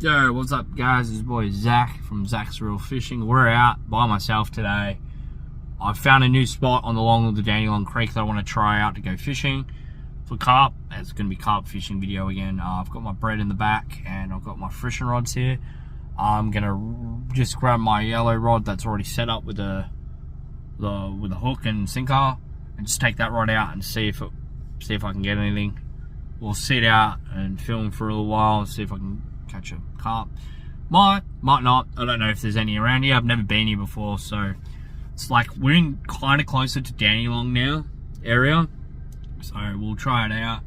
Yo, what's up guys? It's your boy Zach from Zach's Real Fishing. We're out by myself today. I found a new spot on the long of the Dandenong Creek that I want to try out to go fishing for carp. It's going to be carp fishing video again. I've got my bread in the back and I've got my fishing rods here. I'm going to just grab my yellow rod that's already set up with the hook and sinker and just take that rod out and see if I can get anything. We'll sit out and film for a little while and see if I can catch a carp. Might not. I don't know if there's any around here. I've never been here before, so it's like we're in kind of closer to Dandenong now area, so we'll try it out.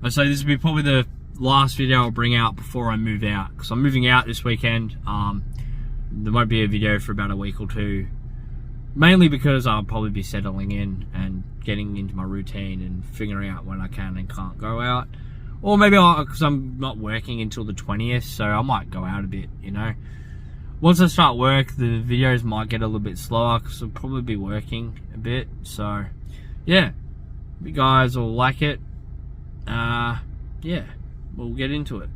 I say this will be probably the last video I'll bring out before I move out, because I'm moving out this weekend. There won't be a video for about a week or two, mainly because I'll probably be settling in and getting into my routine and figuring out when I can and can't go out. Or maybe because I'm not working until the 20th, so I might go out a bit, you know. Once I start work, the videos might get a little bit slower because I'll probably be working a bit. So, yeah, you guys will like it. Yeah, we'll get into it.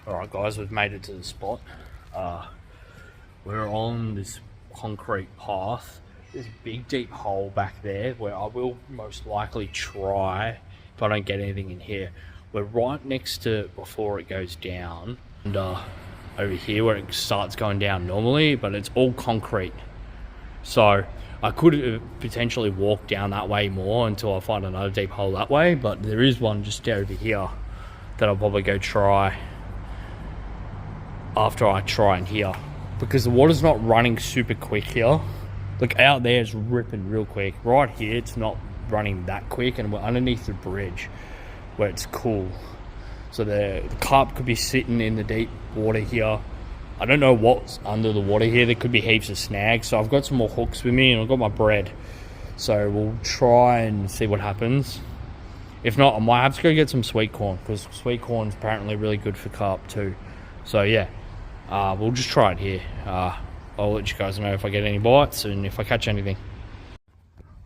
Alright guys, we've made it to the spot. We're on this concrete path. There's a big deep hole back there where I will most likely try if I don't get anything in here. We're right next to before it goes down, and over here where it starts going down normally, but it's all concrete. So I could potentially walk down that way more until I find another deep hole that way, but there is one just over here that I'll probably go try after I try in here, because the water's not running super quick here. Look, out there it's ripping real quick. Right here it's not running that quick, and we're underneath the bridge where it's cool. So the carp could be sitting in the deep water here. I don't know what's under the water here. There could be heaps of snags. So I've got some more hooks with me and I've got my bread. So we'll try and see what happens. If not, I might have to go get some sweet corn, because sweet corn is apparently really good for carp too. So yeah, we'll just try it here. I'll let you guys know if I get any bites and if I catch anything.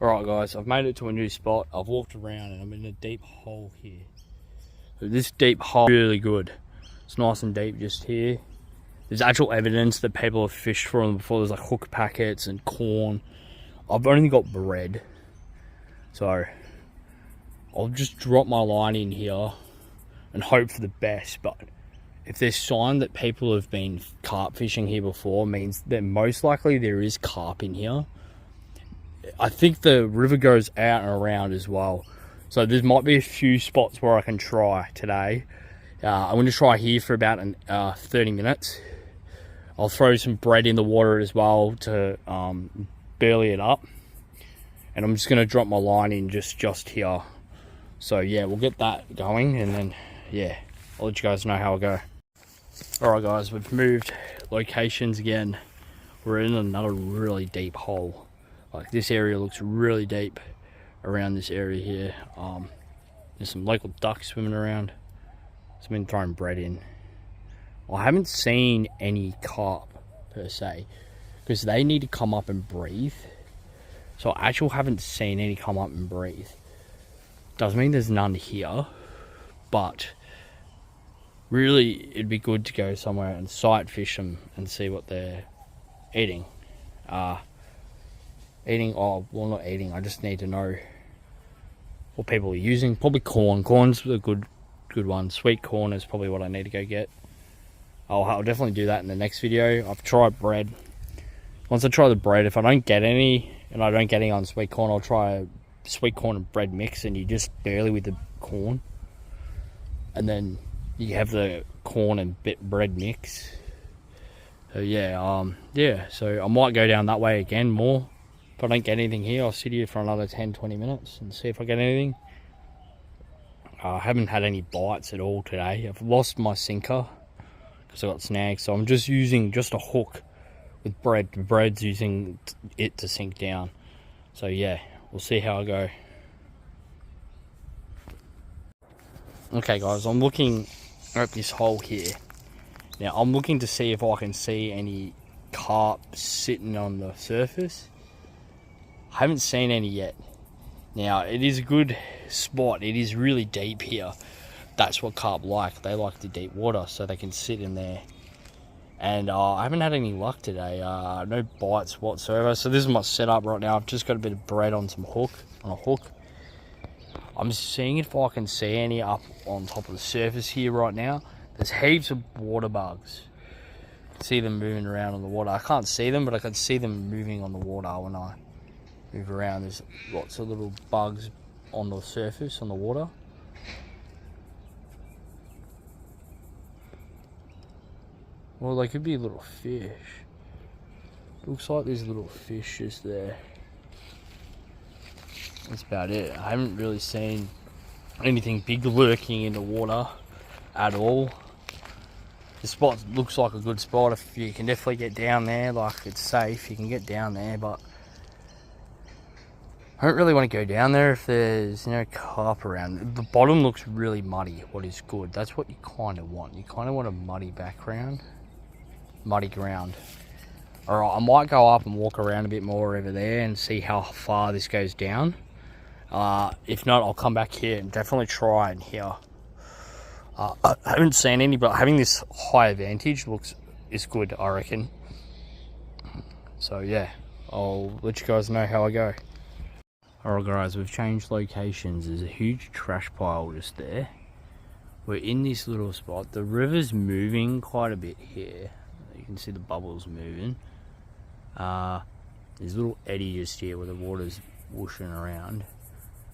Alright guys, I've made it to a new spot. I've walked around and I'm in a deep hole here. So this deep hole is really good. It's nice and deep just here. There's actual evidence that people have fished for them before. There's like hook packets and corn. I've only got bread. So I'll just drop my line in here and hope for the best. But if there's sign that people have been carp fishing here before, means that most likely there is carp in here. I think the river goes out and around as well. So there might be a few spots where I can try today. I'm going to try here for about 30 minutes. I'll throw some bread in the water as well to burley it up. And I'm just going to drop my line in just here. So yeah, we'll get that going and then, yeah, I'll let you guys know how I go. Alright guys, we've moved locations again. We're in another really deep hole. Like, this area looks really deep around this area here. There's some local ducks swimming around. So I've been throwing bread in. I haven't seen any carp per se, because they need to come up and breathe. So I actually haven't seen any come up and breathe. Doesn't mean there's none here, but really it'd be good to go somewhere and sight fish them and see what they're eating. Not eating, I just need to know what people are using. Probably corn. Corn's a good one. Sweet corn is probably what I need to go get. I'll definitely do that in the next video. I've tried bread. Once I try the bread, if I don't get any and I don't get any on sweet corn, I'll try a sweet corn and bread mix, and you just barely with the corn, and then you have the corn and bread mix. So yeah, so I might go down that way again more. If I don't get anything here, I'll sit here for another 10-20 minutes and see if I get anything. I haven't had any bites at all today. I've lost my sinker because I got snagged, so I'm just using just a hook with bread. The bread's using it to sink down. So yeah, we'll see how I go. Okay guys, I'm looking at this hole here. Now I'm looking to see if I can see any carp sitting on the surface. I haven't seen any yet. Now, it is a good spot. It is really deep here. that's what carp like. They like the deep water, so they can sit in there. And I haven't had any luck today. No bites whatsoever. So this is my setup right now. I've just got a bit of bread on a hook. I'm seeing if I can see any up on top of the surface here right now. There's heaps of water bugs. I can see them moving around on the water. I can't see them, but I can see them moving on the water when I move around. There's lots of little bugs on the surface, on the water. Well, they could be little fish. Looks like there's little fish just there. That's about it. I haven't really seen anything big lurking in the water at all. This spot looks like a good spot. If you can definitely get down there, like it's safe, you can get down there, but I don't really want to go down there if there's carp around. The bottom looks really muddy, what is good. That's what you kind of want. You kind of want a muddy background, muddy ground. Alright, I might go up and walk around a bit more over there and see how far this goes down. If not, I'll come back here and definitely try in here. I haven't seen any, but having this high vantage is good, I reckon. So yeah, I'll let you guys know how I go. Alright guys, we've changed locations. There's a huge trash pile just there. We're in this little spot. The river's moving quite a bit here. You can see the bubbles moving. There's a little eddy just here where the water's whooshing around.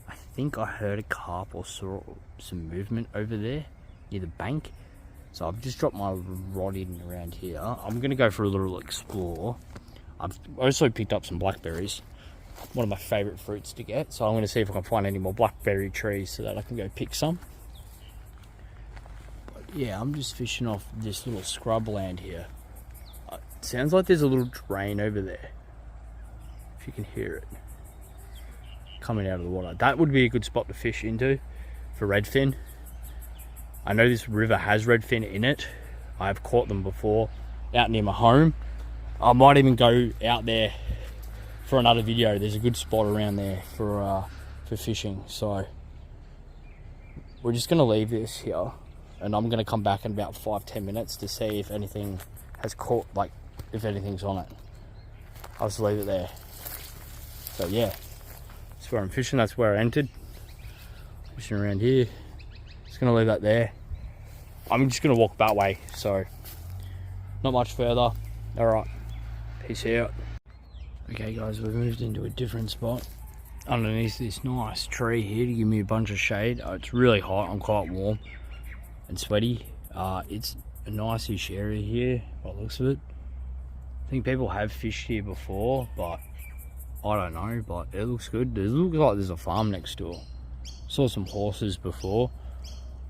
I think I heard a carp or saw some movement over there near the bank. So I've just dropped my rod in around here. I'm going to go for a little explore. I've also picked up some blackberries. One of my favourite fruits to get. So I'm going to see if I can find any more blackberry trees so that I can go pick some. But yeah, I'm just fishing off this little scrub land here. It sounds like there's a little drain over there. If you can hear it coming out of the water. That would be a good spot to fish into for redfin. I know this river has redfin in it. I've caught them before out near my home. I might even go out there for another video. There's a good spot around there for fishing. So we're just going to leave this here and I'm going to come back in about 5-10 minutes to see if anything has caught, like if anything's on it. I'll just leave it there. So yeah, that's where I'm fishing. That's where I entered. Fishing around here. Just gonna leave that there. I'm just gonna walk that way, so not much further. All right, peace out. Okay guys, we've moved into a different spot underneath this nice tree here to give me a bunch of shade. It's really hot. I'm quite warm and sweaty. It's a nice-ish area here by the looks of it. I think people have fished here before, but I don't know, but it looks good. It looks like there's a farm next door. Saw some horses before.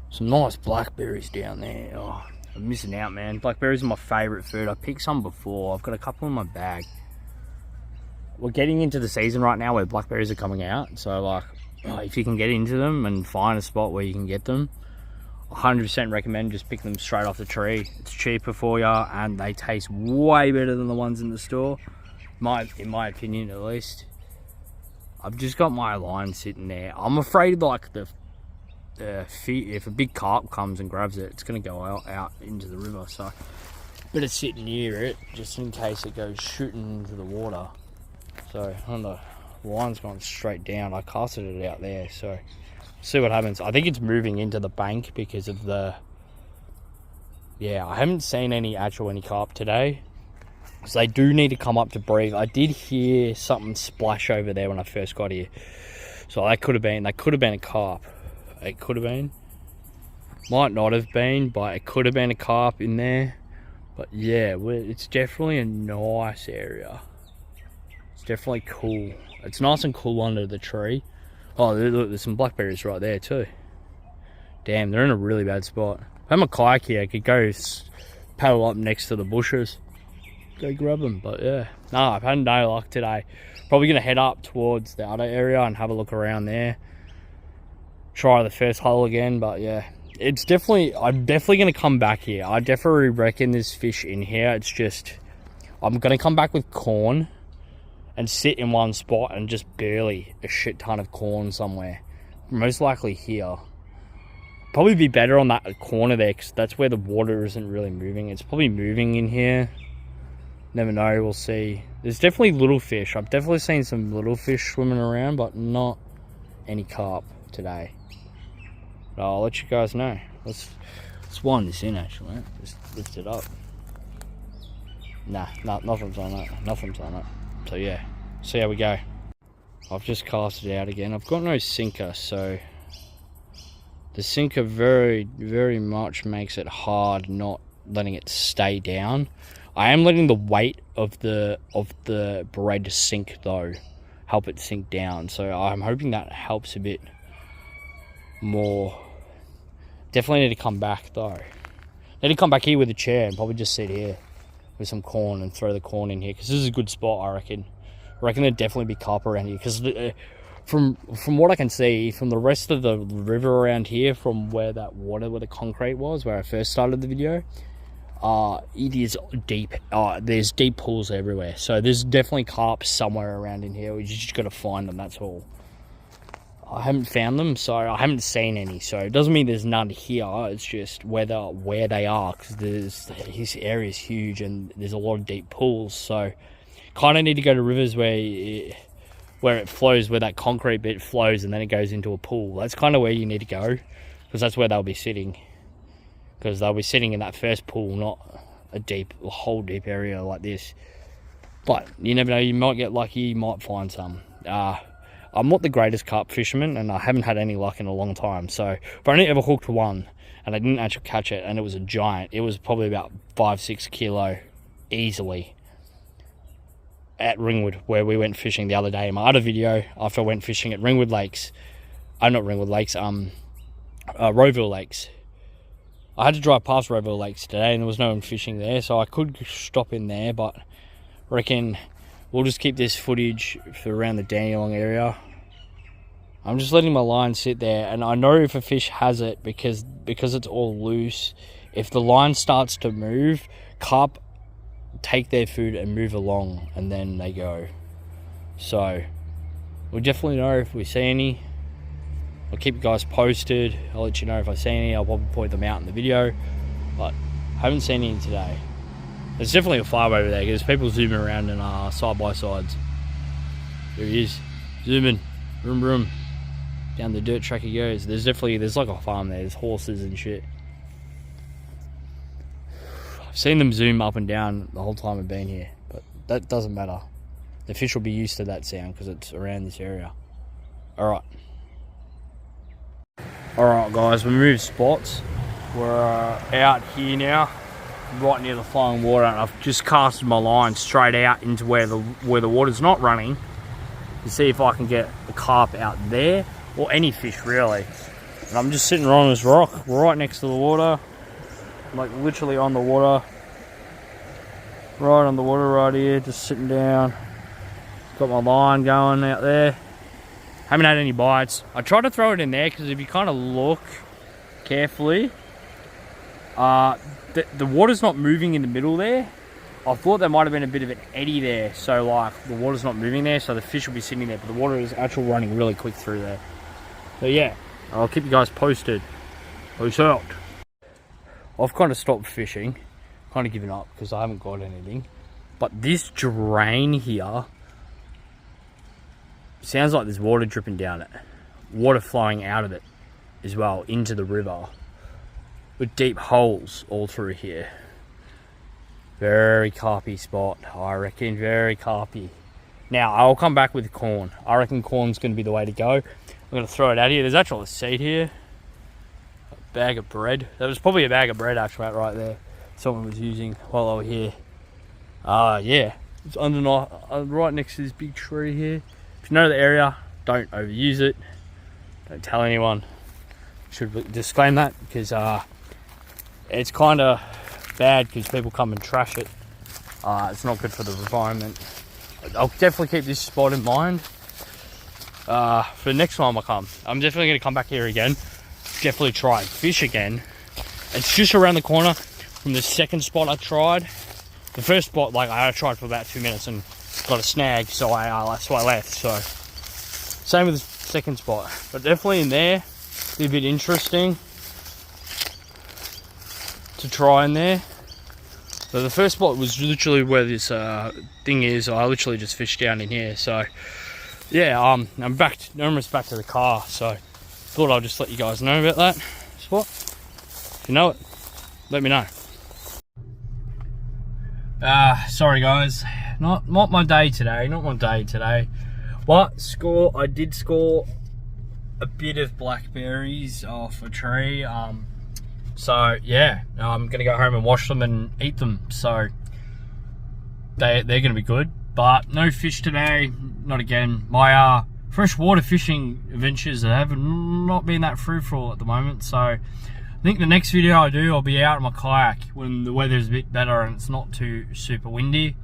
Some nice blackberries down there. Oh, I'm missing out, man. Blackberries are my favourite food. I picked some before. I've got a couple in my bag. We're getting into the season right now where blackberries are coming out. So, like, if you can get into them and find a spot where you can get them, 100% recommend just pick them straight off the tree. It's cheaper for you and they taste way better than the ones in the store. In my opinion, at least. I've just got my line sitting there. I'm afraid, like, if a big carp comes and grabs it, it's going to go out into the river. So, better sit near it just in case it goes shooting into the water. So, on the line's gone straight down. I casted it out there, so see what happens. I think it's moving into the bank because of the... Yeah, I haven't seen any carp today. So they do need to come up to breathe. I did hear something splash over there when I first got here. So that could have been a carp. It could have been. Might not have been, but it could have been a carp in there. But yeah, it's definitely a nice area. It's definitely cool. It's nice and cool under the tree. Oh, look, there's some blackberries right there too. Damn, they're in a really bad spot. If I had my kayak here, I could go paddle up next to the bushes. Go grab them, but yeah. No, I've had no luck today. Probably going to head up towards the other area and have a look around there. Try the first hole again, but yeah. I'm definitely going to come back here. I definitely reckon there's fish in here. It's just, I'm going to come back with corn and sit in one spot and just burley a shit ton of corn somewhere. Most likely here. probably be better on that corner there, because that's where the water isn't really moving. It's probably moving in here. Never know, we'll see. There's definitely little fish. I've definitely seen some little fish swimming around, but not any carp today. But I'll let you guys know. Let's wind this in, actually. Just lift it up. Nah, nothing's on it. Nothing's on it. So yeah, see how we go. I've just cast it out again. I've got no sinker, so the sinker very, very much makes it hard not letting it stay down. I am letting the weight of the bread sink though, help it sink down. So I'm hoping that helps a bit more. Definitely need to come back though. Need to come back here with a chair and probably just sit here with some corn and throw the corn in here, because this is a good spot, I reckon. I reckon there'd definitely be carp around here, because from what I can see from the rest of the river around here, from where the concrete was, where I first started the video, it is deep. There's deep pools everywhere, so there's definitely carp somewhere around in here. We just got to find them, that's all. I haven't found them, so I haven't seen any, so it doesn't mean there's none here. It's just where they are, because this area is huge and there's a lot of deep pools. So kind of need to go to rivers where it flows, where that concrete bit flows and then it goes into a pool. That's kind of where you need to go, because that's where they'll be sitting. Because they'll be sitting in that first pool, not a whole deep area like this. But you never know, you might get lucky, you might find some. I'm not the greatest carp fisherman, and I haven't had any luck in a long time. So I've only ever hooked one, and I didn't actually catch it, and it was a giant. It was probably about 5-6 kilo easily at Ringwood, where we went fishing the other day. In my other video, after I went fishing at Ringwood Lakes, Roville Lakes. I had to drive past Roville Lakes today, and there was no one fishing there, so I could stop in there, but I reckon we'll just keep this footage for around the Dandenong area. I'm just letting my line sit there, and I know if a fish has it, because it's all loose. If the line starts to move, carp take their food and move along, and then they go. So we'll definitely know if we see any. I'll keep you guys posted. I'll let you know if I see any. I'll probably point them out in the video, but I haven't seen any today. There's definitely a farm over there, because people zooming around in side by sides. There he is, zooming, vroom vroom, down the dirt track he goes. There's like a farm there. There's horses and shit. I've seen them zoom up and down the whole time I've been here, but that doesn't matter. The fish will be used to that sound, because it's around this area. Alright guys, we moved spots. We're out here now, right near the flowing water, and I've just casted my line straight out into where the water's not running, to see if I can get the carp out there, or any fish really. And I'm just sitting on this rock right next to the water, like literally on the water, right on the water right here, just sitting down. Got my line going out there. Haven't had any bites. I tried to throw it in there, because if you kind of look carefully, the water's not moving in the middle there. I thought there might have been a bit of an eddy there, so like the water's not moving there, so the fish will be sitting there, but the water is actually running really quick through there. So yeah, I'll keep you guys posted. Peace out. I've kind of stopped fishing, kind of given up, because I haven't got anything. But this drain here sounds like there's water dripping down it, water flowing out of it as well into the river, with deep holes all through here. Very carpy spot, I reckon, very carpy. Now I'll come back with corn. I reckon corn's going to be the way to go. I'm going to throw it out here. There's actually a seed here, a bag of bread. That was probably a bag of bread actually right there, someone was using while I was here. Yeah, it's right next to this big tree here. If you know the area, don't overuse it. Don't tell anyone. Should disclaim that, because it's kind of bad, because people come and trash it. It's not good for the environment. I'll definitely keep this spot in mind for the next time I come. I'm definitely going to come back here again. Definitely try and fish again. It's just around the corner from the second spot I tried. The first spot, like I tried for about 2 minutes and got a snag, so that's why I left. So same with the second spot, but definitely in there, be a bit interesting. to try in there. So the first spot was literally where this thing is. I literally just fished down in here. So yeah, I'm almost back to the car. So thought I'll just let you guys know about that spot. If you know it, let me know. Sorry guys, not my day today. But I did score a bit of blackberries off a tree. So yeah, I'm gonna go home and wash them and eat them. So they're gonna be good. But no fish today, not again. My freshwater fishing adventures have not been that fruitful at the moment. So I think the next video I do, I'll be out on my kayak when the weather's a bit better and it's not too super windy.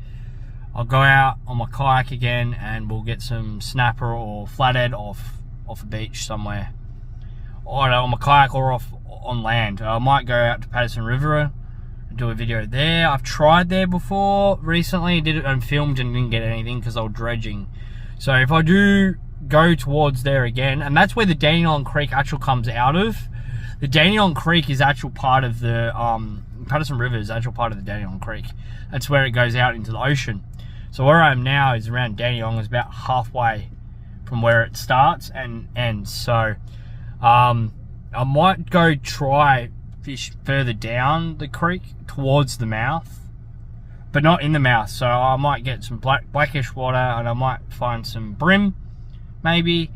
I'll go out on my kayak again and we'll get some snapper or flathead off a beach somewhere. Either on my kayak or on land. I might go out to Patterson River and do a video there. I've tried there before recently, did it and filmed and didn't get anything because I was dredging. So if I do go towards there again, and that's where the Dandenong Creek actually comes out of. The Dandenong Creek is actual part of the Patterson River is actual part of the Dandenong Creek. That's where it goes out into the ocean. So where I am now is around Dandenong, is about halfway from where it starts and ends. So I might go try fish further down the creek towards the mouth, but not in the mouth. So I might get some blackish water and I might find some brim maybe,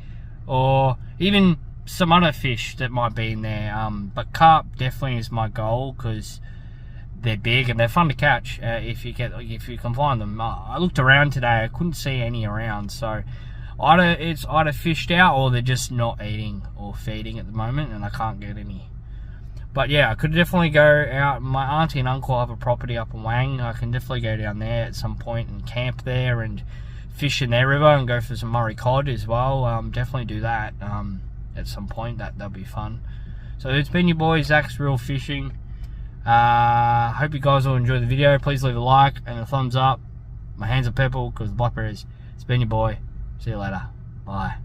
or even some other fish that might be in there. But carp definitely is my goal because they're big and they're fun to catch if you can find them. I looked around today, I couldn't see any around. So it's either fished out or they're just not eating or feeding at the moment, and I can't get any. But yeah, I could definitely go out. My auntie and uncle have a property up in Wang. I can definitely go down there at some point and camp there and fish in their river and go for some Murray cod as well. Definitely do that at some point. That'll be fun. So it's been your boy Zach's Real Fishing. Hope you guys all enjoy the video. Please leave a like and a thumbs up. My hands are purple because the blackberries. It's been your boy. See you later. Bye.